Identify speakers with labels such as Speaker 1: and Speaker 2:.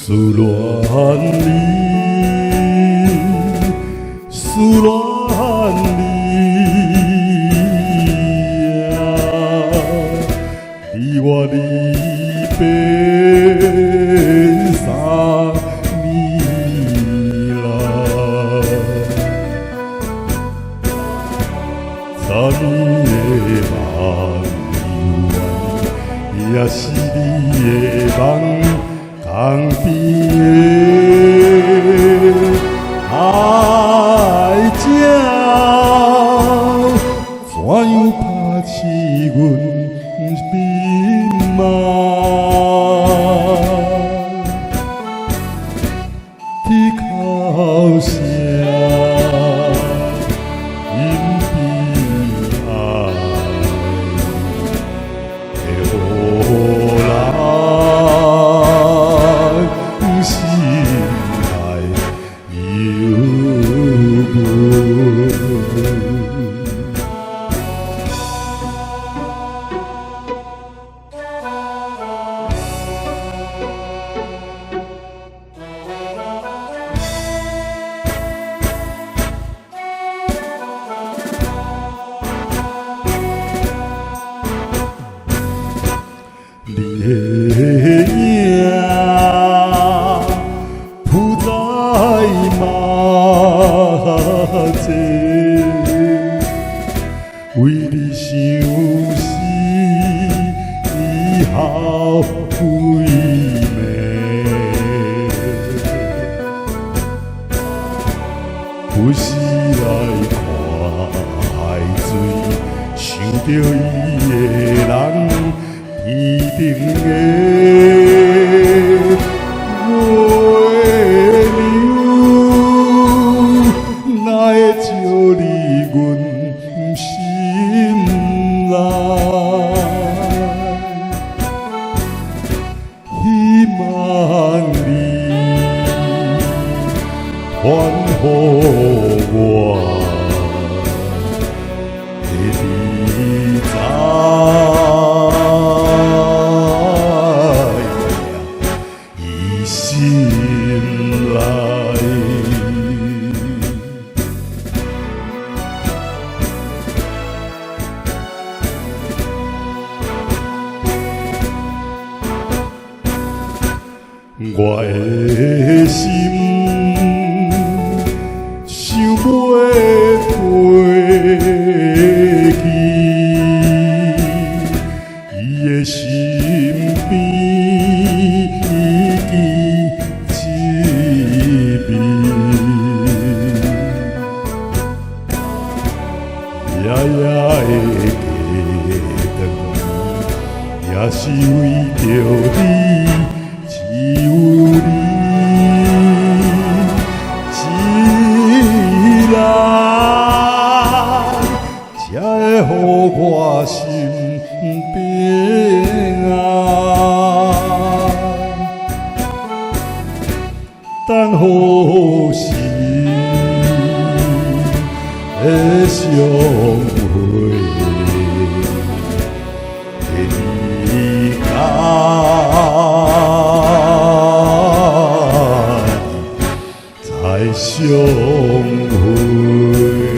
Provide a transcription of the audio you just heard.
Speaker 1: 思恋你，思恋你呀，离我离别3年啦，3年的梦游也是你的梦。江边的海鸟，怎样拍醒阮面梦？啼哭声，因悲哀的予人。心内忧闷，你的影。为你想死，以后归暝。有时来看海水，想着伊的人，天顶的月亮，哪会照你阮？心内希望你还予我的理在伊心内。我的心想袂飞去，伊的身边已经一味，夜夜的加长，也是为着你。只有你一人，才会予我心平安。等好时的相会，离开。相会。